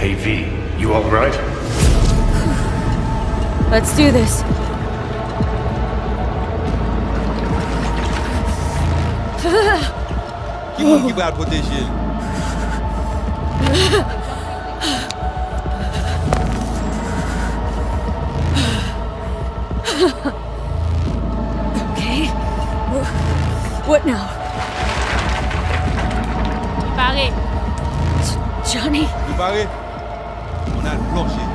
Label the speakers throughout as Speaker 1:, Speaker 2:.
Speaker 1: Hey V, you alright?
Speaker 2: Let's do this.
Speaker 3: Que vai proteger ele.
Speaker 2: Okay. What now?
Speaker 4: Préparé.
Speaker 2: Johnny?
Speaker 3: Préparé? On a le plancher.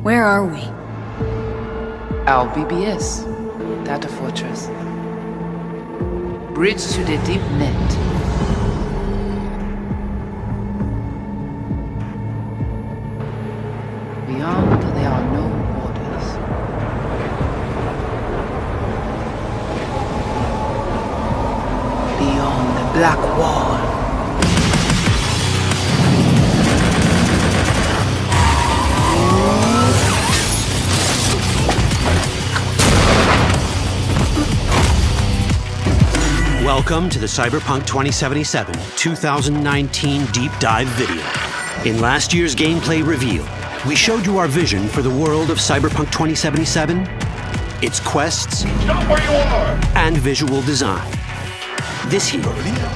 Speaker 2: Where are we?
Speaker 5: Our BBS, Data Fortress. Bridge to the deep net. Beyond, there are no borders. Beyond the black wall.
Speaker 6: Welcome to the Cyberpunk 2077 2019 Deep Dive video. In last year's gameplay reveal, we showed you our vision for the world of Cyberpunk 2077, its quests,
Speaker 1: Stop where you are!
Speaker 6: and visual design. This year,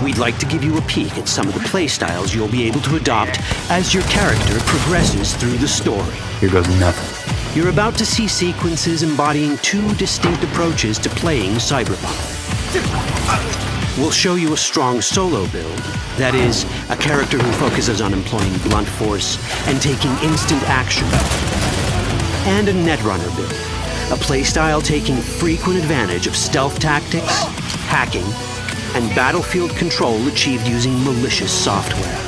Speaker 6: we'd like to give you a peek at some of the playstyles you'll be able to adopt as your character progresses through the story.
Speaker 7: Here goes nothing.
Speaker 6: You're about to see sequences embodying two distinct approaches to playing Cyberpunk. We'll show you a strong solo build, that is, a character who focuses on employing blunt force and taking instant action. And a netrunner build, a playstyle taking frequent advantage of stealth tactics, hacking, and battlefield control achieved using malicious software.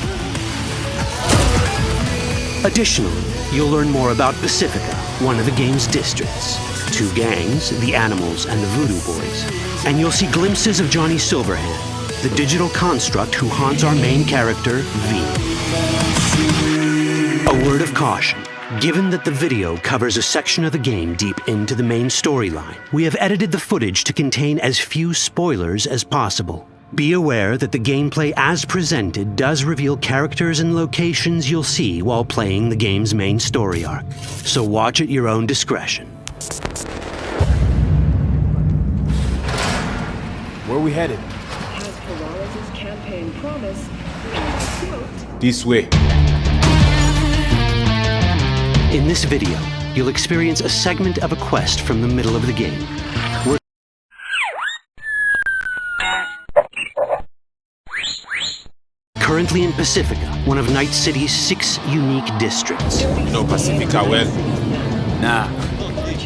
Speaker 6: Additionally, you'll learn more about Pacifica, one of the game's districts, two gangs, the Animals and the Voodoo Boys, and you'll see glimpses of Johnny Silverhand, the digital construct who haunts our main character, V. A word of caution. Given that the video covers a section of the game deep into the main storyline, we have edited the footage to contain as few spoilers as possible. Be aware that the gameplay as presented does reveal characters and locations you'll see while playing the game's main story arc, so watch at your own discretion.
Speaker 7: Where are we headed?
Speaker 8: As Peralez's campaign promise, and quote,
Speaker 7: This way.
Speaker 6: In this video, you'll experience a segment of a quest from the middle of the game. We're currently in Pacifica, one of Night City's 6 unique districts.
Speaker 3: No Pacifica well.
Speaker 7: Nah.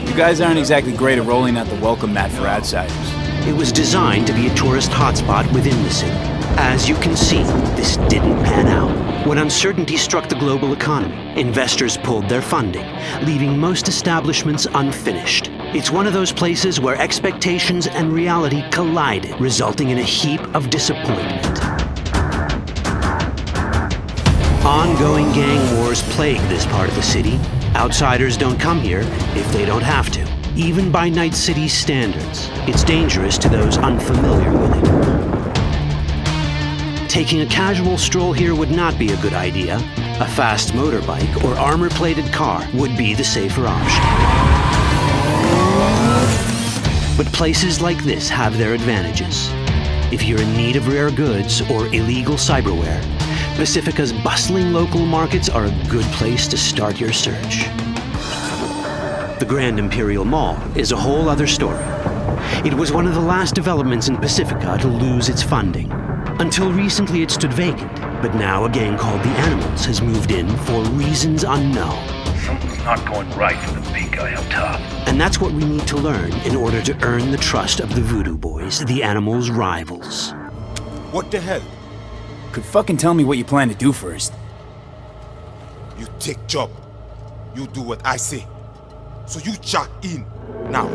Speaker 7: You guys aren't exactly great at rolling out the welcome mat for outsiders.
Speaker 6: It was designed to be a tourist hotspot within the city. As you can see, this didn't pan out. When uncertainty struck the global economy, investors pulled their funding, leaving most establishments unfinished. It's one of those places where expectations and reality collided, resulting in a heap of disappointment. Ongoing gang wars plague this part of the city. Outsiders don't come here if they don't have to. Even by Night City's standards, it's dangerous to those unfamiliar with it. Taking a casual stroll here would not be a good idea. A fast motorbike or armor-plated car would be the safer option. But places like this have their advantages. If you're in need of rare goods or illegal cyberware, Pacifica's bustling local markets are a good place to start your search. The Grand Imperial Mall is a whole other story. It was one of the last developments in Pacifica to lose its funding. Until recently it stood vacant, but now a gang called the Animals has moved in for reasons unknown.
Speaker 1: Something's not going right for the big guy up top.
Speaker 6: And that's what we need to learn in order to earn the trust of the Voodoo Boys, the Animals' rivals.
Speaker 3: What the hell?
Speaker 7: Could fucking tell me what you plan to do first.
Speaker 4: You take job. You do what I say. So you jack in now.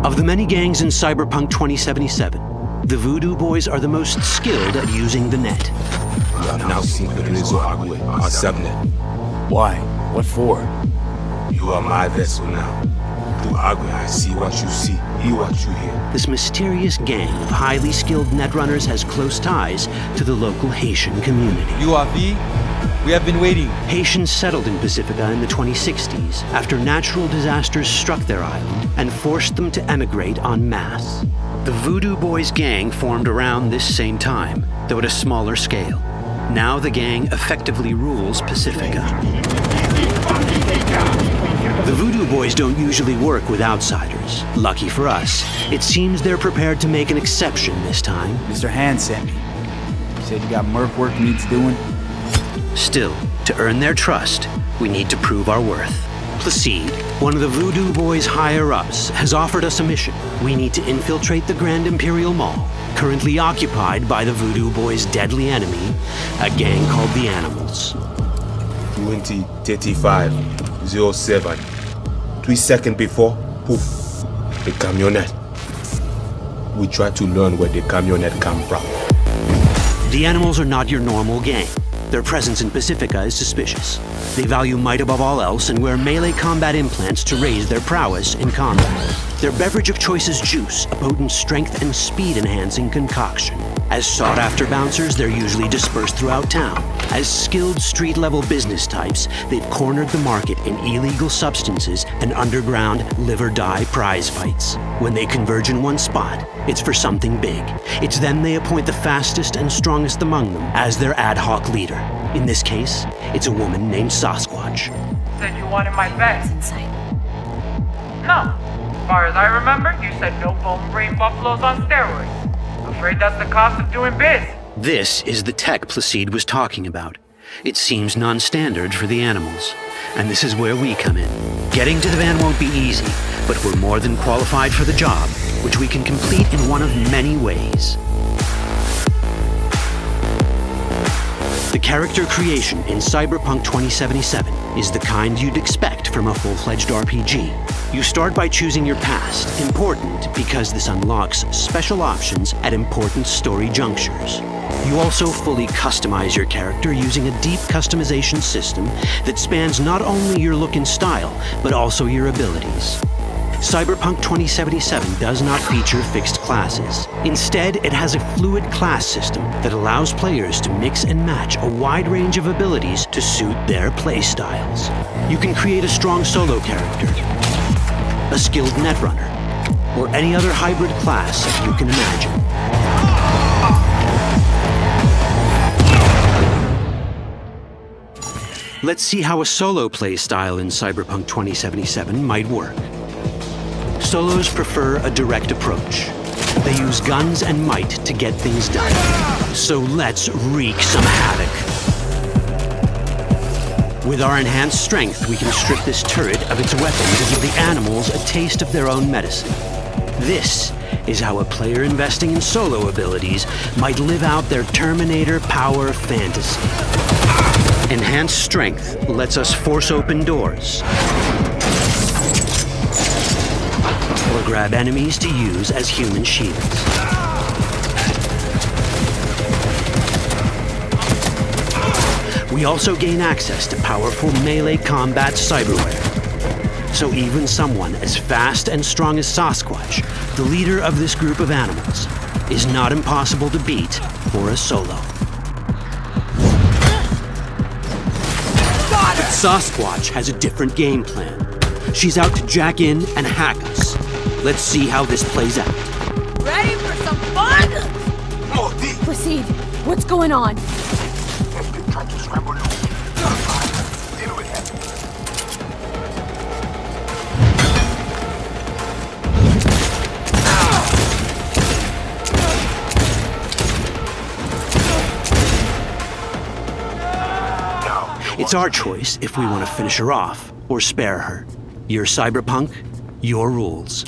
Speaker 6: Of the many gangs in Cyberpunk 2077, the Voodoo Boys are the most skilled at using the net.
Speaker 4: You have now seen the Rezo Agwe, our subnet.
Speaker 7: Why? What for?
Speaker 4: You are my vessel now. Through Agwe, I see what you see, hear what you hear.
Speaker 6: This mysterious gang of highly skilled netrunners has close ties to the local Haitian community.
Speaker 3: URV, we have been waiting.
Speaker 6: Haitians settled in Pacifica in the 2060s after natural disasters struck their island and forced them to emigrate en masse. The Voodoo Boys gang formed around this same time, though at a smaller scale. Now the gang effectively rules Pacifica. The Voodoo Boys don't usually work with outsiders. Lucky for us, it seems they're prepared to make an exception this time.
Speaker 7: Mr. Hand sent me. He said you got merc work needs doing.
Speaker 6: Still, to earn their trust, we need to prove our worth. Placide, one of the Voodoo Boys' higher-ups, has offered us a mission. We need to infiltrate the Grand Imperial Mall, currently occupied by the Voodoo Boys' deadly enemy, a gang called the Animals.
Speaker 4: 20:35:07. 3 seconds before, poof, the camionette. We try to learn where the camionette come from.
Speaker 6: The Animals are not your normal gang. Their presence in Pacifica is suspicious. They value might above all else and wear melee combat implants to raise their prowess in combat. Their beverage of choice is juice, a potent strength and speed-enhancing concoction. As sought-after bouncers, they're usually dispersed throughout town. As skilled street-level business types, they've cornered the market in illegal substances and underground live-or-die prize fights. When they converge in one spot, it's for something big. It's then they appoint the fastest and strongest among them as their ad hoc leader. In this case, it's a woman named Sasquatch.
Speaker 9: Said you wanted my vet.
Speaker 2: Inside.
Speaker 9: No. As far as I remember, you said no bone brain buffaloes on steroids. Afraid that's the cost of doing biz.
Speaker 6: This is the tech Placide was talking about. It seems non-standard for the Animals. And this is where we come in. Getting to the van won't be easy, but we're more than qualified for the job, which we can complete in one of many ways. The character creation in Cyberpunk 2077 is the kind you'd expect from a full-fledged RPG. You start by choosing your past, important because this unlocks special options at important story junctures. You also fully customize your character using a deep customization system that spans not only your look and style, but also your abilities. Cyberpunk 2077 does not feature fixed classes. Instead, it has a fluid class system that allows players to mix and match a wide range of abilities to suit their playstyles. You can create a strong solo character, a skilled netrunner, or any other hybrid class you can imagine. Let's see how a solo playstyle in Cyberpunk 2077 might work. Solos prefer a direct approach. They use guns and might to get things done. So let's wreak some havoc. With our enhanced strength, we can strip this turret of its weapons and give the Animals a taste of their own medicine. This is how a player investing in solo abilities might live out their Terminator power fantasy. Enhanced strength lets us force open doors, or grab enemies to use as human shields. We also gain access to powerful melee combat cyberware. So even someone as fast and strong as Sasquatch, the leader of this group of animals, is not impossible to beat for a solo. But Sasquatch has a different game plan. She's out to jack in and hack us. Let's see how this plays out.
Speaker 2: Ready for some fun? Proceed. What's going on?
Speaker 6: It's our choice if we want to finish her off or spare her. Your Cyberpunk, your rules.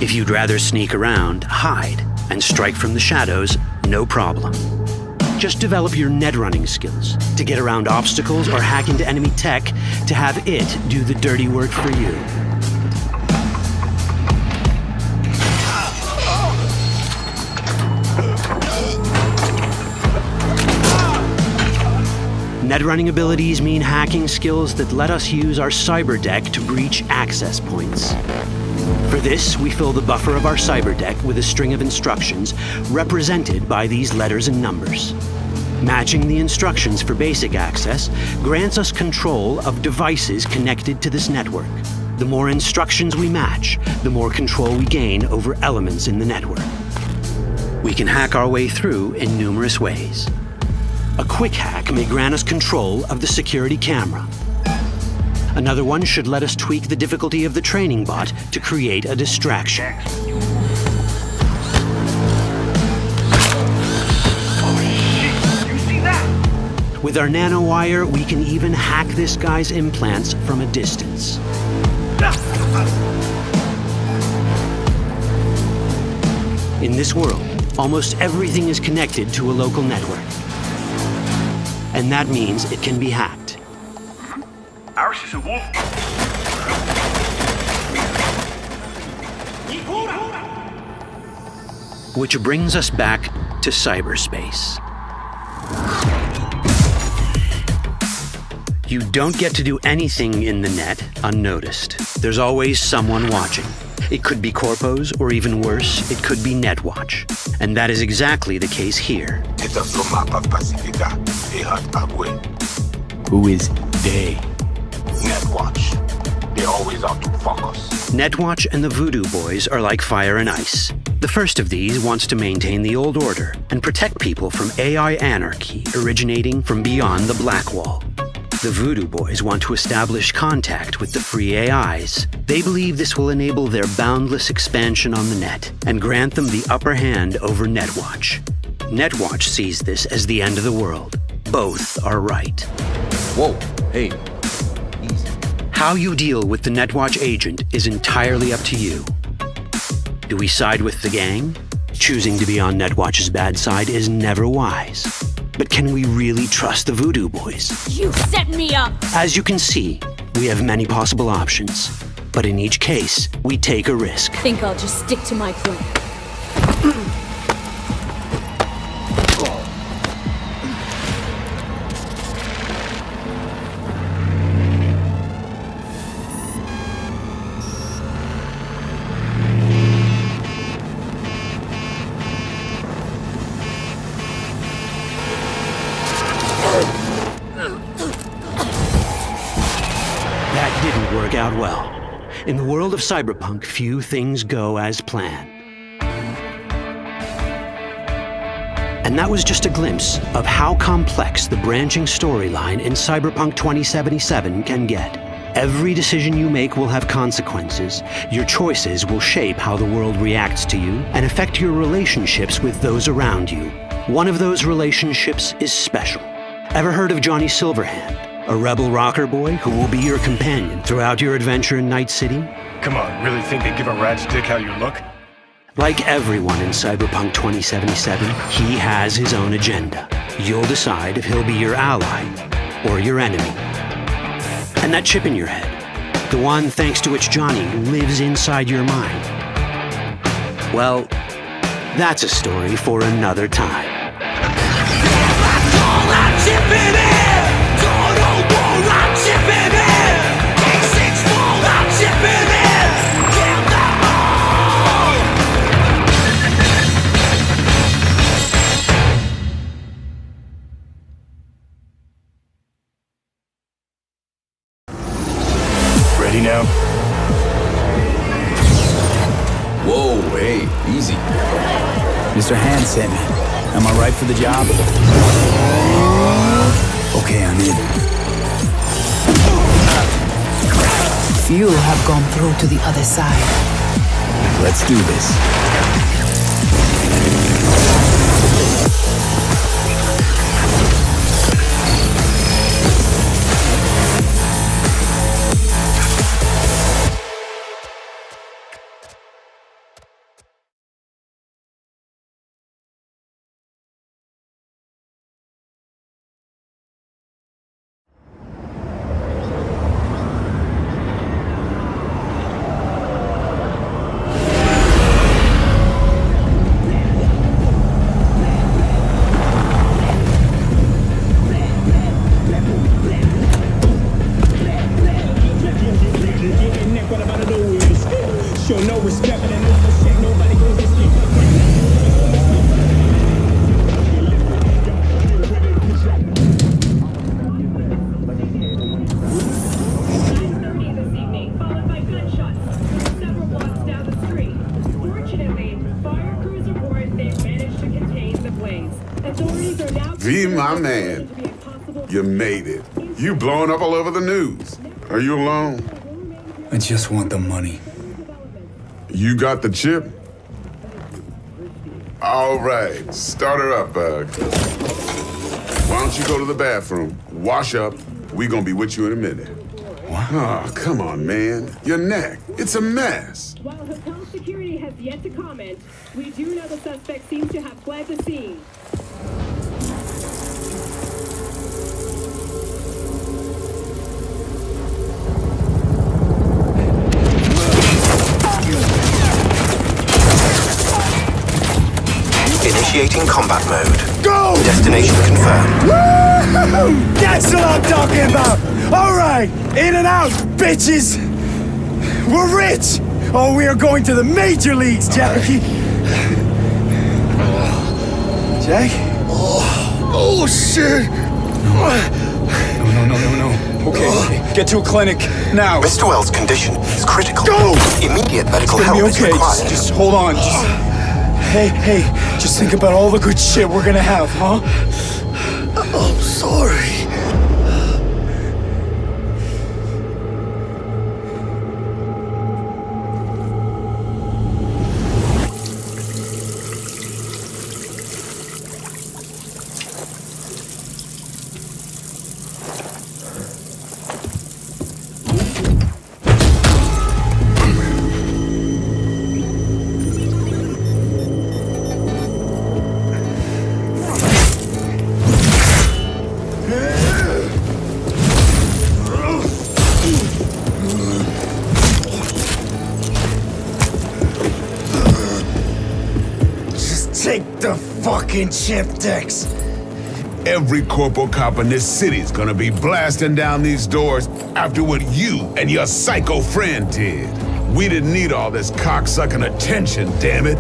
Speaker 6: If you'd rather sneak around, hide, and strike from the shadows, no problem. Just develop your net running skills to get around obstacles or hack into enemy tech to have it do the dirty work for you. Net running abilities mean hacking skills that let us use our cyber deck to breach access points. For this, we fill the buffer of our cyber deck with a string of instructions represented by these letters and numbers. Matching the instructions for basic access grants us control of devices connected to this network. The more instructions we match, the more control we gain over elements in the network. We can hack our way through in numerous ways. A quick hack may grant us control of the security camera. Another one should let us tweak the difficulty of the training bot to create a distraction. With our nanowire, we can even hack this guy's implants from a distance. In this world, almost everything is connected to a local network. And that means it can be hacked.
Speaker 1: Ours is a wolf.
Speaker 6: Which brings us back to cyberspace. You don't get to do anything in the net unnoticed. There's always someone watching. It could be corpos, or even worse, it could be Netwatch. And that is exactly the case here.
Speaker 7: Who is they?
Speaker 4: Netwatch. They always out to fuck us.
Speaker 6: Netwatch and the Voodoo Boys are like fire and ice. The first of these wants to maintain the old order and protect people from AI anarchy originating from beyond the Black Wall. The Voodoo Boys want to establish contact with the free AIs. They believe this will enable their boundless expansion on the net and grant them the upper hand over Netwatch. Netwatch sees this as the end of the world. Both are right.
Speaker 4: Whoa, hey, easy.
Speaker 6: How you deal with the Netwatch agent is entirely up to you. Do we side with the gang? Choosing to be on Netwatch's bad side is never wise. But can we really trust the Voodoo Boys?
Speaker 2: You set me up!
Speaker 6: As you can see, we have many possible options. But in each case, we take a risk.
Speaker 2: Think I'll just stick to my plan.
Speaker 6: Out well. In the world of Cyberpunk, few things go as planned. And that was just a glimpse of how complex the branching storyline in Cyberpunk 2077 can get. Every decision you make will have consequences. Your choices will shape how the world reacts to you and affect your relationships with those around you. One of those relationships is special. Ever heard of Johnny Silverhand? A rebel rocker boy who will be your companion throughout your adventure in Night City?
Speaker 1: Come on, really think they give a rat's dick how you look?
Speaker 6: Like everyone in Cyberpunk 2077, he has his own agenda. You'll decide if he'll be your ally or your enemy. And that chip in your head, the one thanks to which Johnny lives inside your mind, well, that's a story for another time.
Speaker 1: Ready now?
Speaker 4: Whoa, hey, easy.
Speaker 7: Mr. Hand sent me. Am I right for the job? Okay, I'm in.
Speaker 5: Few have gone through to the other side.
Speaker 7: Let's do this.
Speaker 10: show no respect, and no shit, nobody goes to sleep.
Speaker 11: V, my man, you made it. You blowing up all over the news. Are you alone?
Speaker 10: I just want the money.
Speaker 11: You got the chip? All right, start her up, Bug. Why don't you go to the bathroom, wash up, we gonna be with you in a minute.
Speaker 10: What?
Speaker 11: Oh, come on, man. Your neck, it's a mess.
Speaker 8: While hotel security has yet to comment, we do know the suspect seems to have fled the scene.
Speaker 12: Initiating combat mode.
Speaker 10: Go!
Speaker 12: Destination confirmed.
Speaker 10: Woo! That's what I'm talking about! Alright! In and out, bitches! We're rich! Oh, we are going to the major leagues, Jackie! Jack? Oh, shit! No. Okay, get to a clinic, now!
Speaker 12: Mr. Wells' condition is critical.
Speaker 10: Go!
Speaker 12: Immediate medical
Speaker 10: It's gonna
Speaker 12: help
Speaker 10: be okay.
Speaker 12: is required.
Speaker 10: Just hold on. Hey, just think about all the good shit we're gonna have, huh? I'm sorry. Take the fucking chip, Dex.
Speaker 11: Every corporal cop in this city's gonna be blasting down these doors after what you and your psycho friend did. We didn't need all this cocksucking attention, damn it.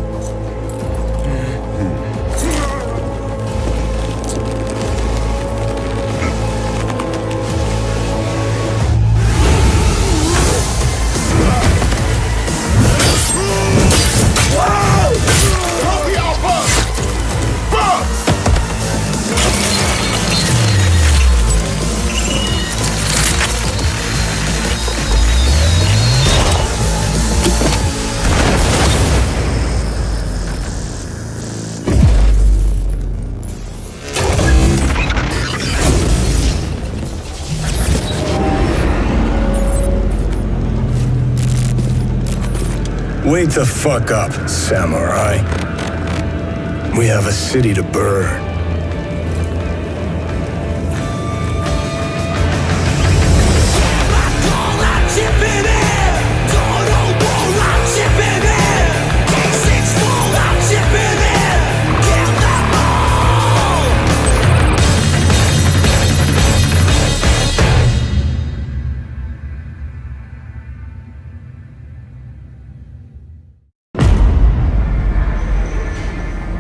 Speaker 10: Wake the fuck up, samurai. We have a city to burn.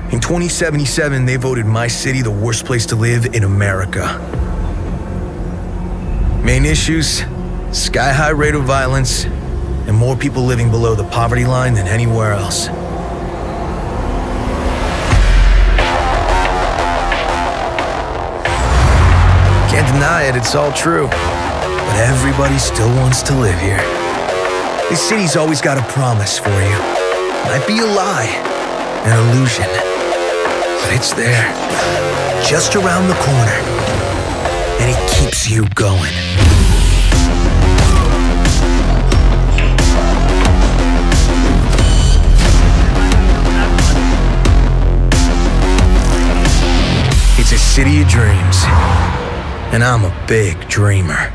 Speaker 13: In 2077, they voted my city the worst place to live in America. Main issues, sky-high rate of violence, and more people living below the poverty line than anywhere else. Can't deny it, it's all true. But everybody still wants to live here. This city's always got a promise for you. Might be a lie, an illusion. But it's there, just around the corner, and it keeps you going. It's a city of dreams, and I'm a big dreamer.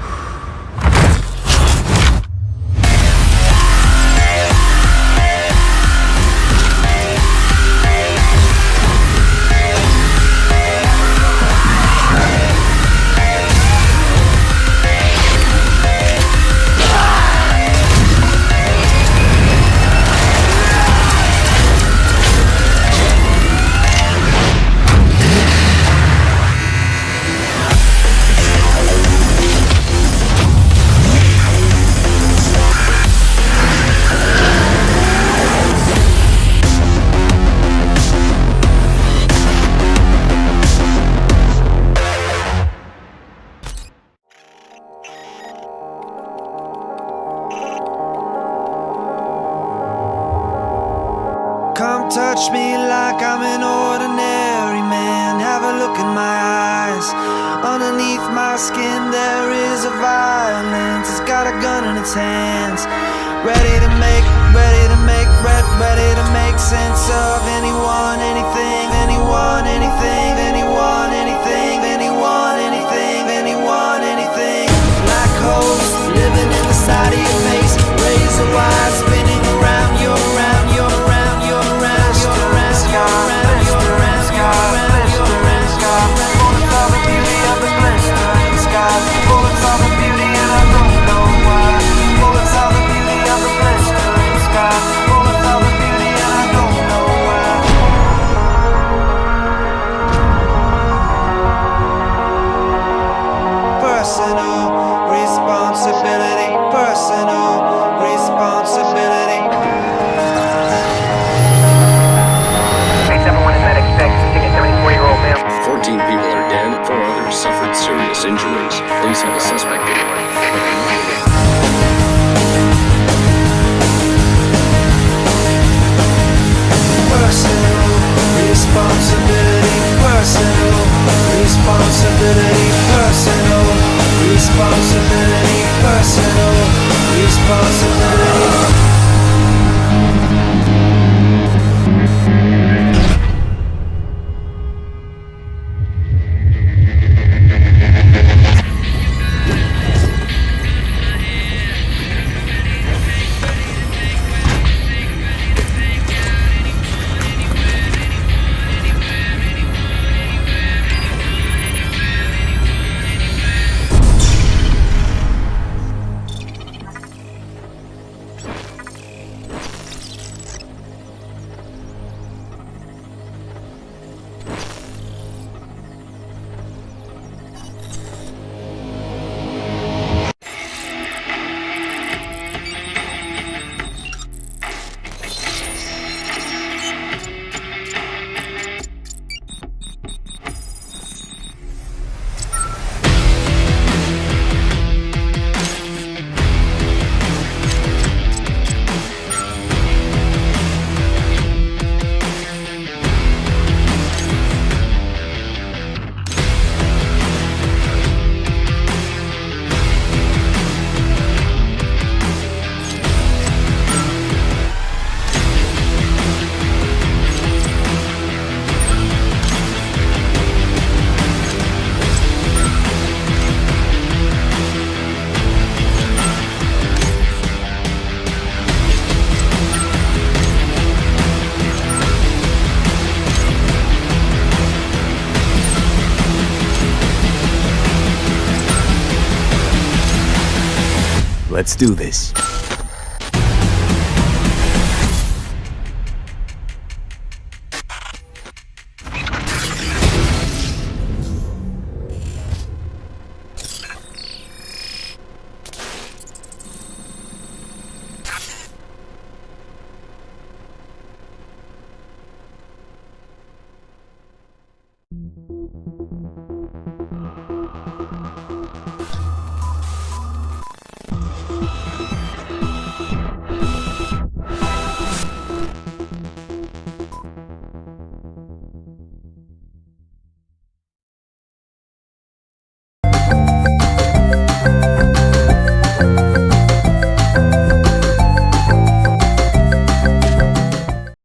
Speaker 14: touch me like I'm an ordinary man. Have a look in my eyes. Underneath my skin there is a violence. It's got a gun in its hands. Ready to make sense of anyone, anything, anyone, anything, anyone, anything, anyone, anything, anyone, anything. Black holes living in the side of your face. Razor wire spinning around your around your around your around your around your around your around your around your around sky. Bullets are the beauty of the blistering sky. Bullets are the beauty and I don't know why. Bullets are the beauty of the blistering sky. Bullets are the beauty and I don't know why. Personal responsibility. Personal responsibility.
Speaker 15: Thanks everyone in medic check. Seeing a 34-year-old male.
Speaker 16: 14 people are dead, 4 others suffered serious injuries. Police have a suspect anyway.
Speaker 14: Personal responsibility. Personal responsibility. Personal responsibility. Personal responsibility.
Speaker 7: Let's do this.